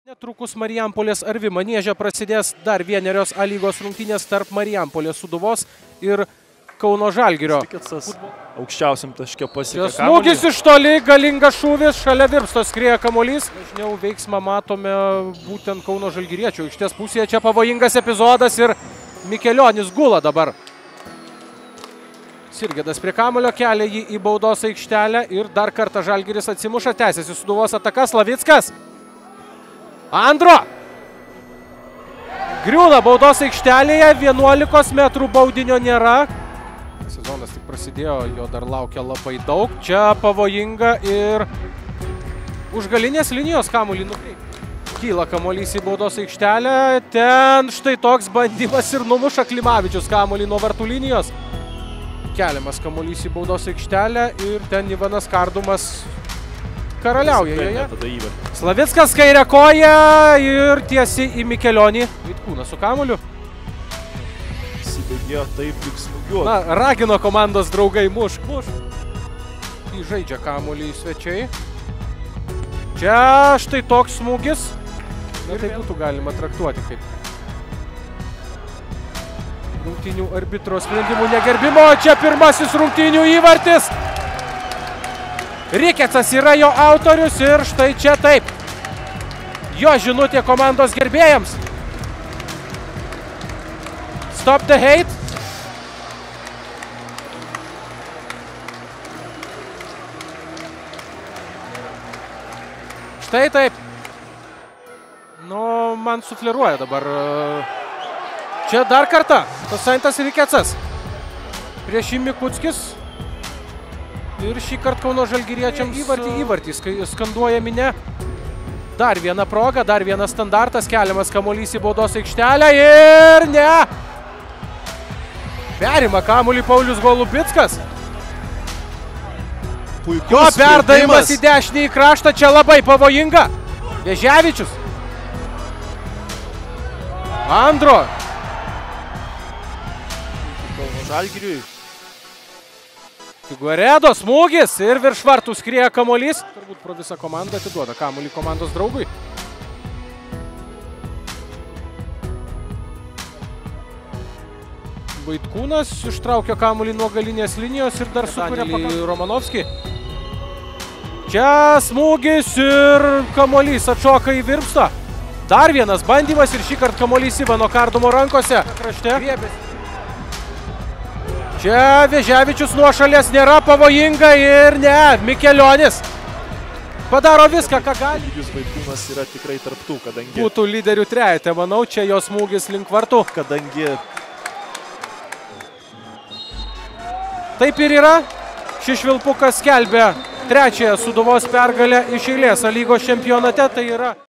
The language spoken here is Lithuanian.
Netrukus Marijampolės Arvi Manieže prasidės dar vienerios A lygos rungtynės tarp Marijampolės Sūduvos ir Kauno Žalgirio. Aukščiausiam taške pasiekė kamuolį. Smūgis iš toli, galingas šūvis, šalia virpsto skrieja kamuolys. Dažniau veiksmą matome būtent Kauno Žalgiriečio aikštės pusėje. Čia pavojingas epizodas ir Mikelionis gula dabar. Sirgėdas prie kamuolio, kelia jį į baudos aikštelę ir dar kartą Žalgiris atsimuša, tęsiasi Sūduvos ataka. Slavickas. Andro. Griūna baudos aikštelėje, 11 metrų baudinio nėra. Sezonas tik prasidėjo, jo dar laukia labai daug. Čia pavojinga ir už galinės linijos kamuolį nukreipti. Kyla kamuolys į baudos aikštelę, ten štai toks bandymas ir numuša Klimavičius kamuolį nuo vartų linijos. Keliamas kamuolys į baudos aikštelę ir ten Ivanas Kardumas karaliauja joje. Slavickas kairę koją ir tiesiai į Mikelionį. Vaitkūnas su kamuoliu. Įsibėgėjo taip lyg smūgiuoti. Na, ragino komandos draugai mušk. Įžaidžia kamuolį į svečiai. Čia štai toks smūgis. Na, tai būtų galima traktuoti kaip rungtynių arbitro sprendimų negerbimo. Čia pirmasis rungtynių įvartis. Rikecas yra jo autorius ir štai čia taip. Jo žinutė komandos gerbėjams. Stop the hate. Štai taip. Nu, man sufleruoja dabar. Čia dar kartą. Tosaintas Rikecas. Prieš jį Mikuckis. Ir šį kartą Kauno Žalgiriečiams įvartį skanduoja minia. Dar viena proga, dar vienas standartas, keliamas kamuolys į baudos aikštelę ir ne. Perima kamuolį Paulius Golubickas. Jo perdavimas į dešinį kraštą, čia labai pavojinga. Veževičius. Andro. Kauno Žalgiriui. Figueredo smūgis ir virš vartų skrieja kamuolys. Turbūt pro visą komandą atiduoda kamuolį komandos draugui. Vaitkūnas ištraukia kamuolį nuo galinės linijos ir dar sukuria į Romanovskį. Čia smūgis ir kamuolys atšoka į virpstą. Dar vienas bandymas ir šį kartą kamuolys Ivano Kardumo rankose. Krašte. Čia Veževičius nuo šalies nėra, pavojinga ir ne, Mikelionis padaro viską, ką gali. Vaitkūnas yra tikrai tarptų, kadangi būtų lyderių trejete, manau, čia jo smūgis link vartų. Kadangi taip ir yra, šis švilpukas skelbia trečiąją Sūduvos pergalę iš eilės A lygos čempionate, tai yra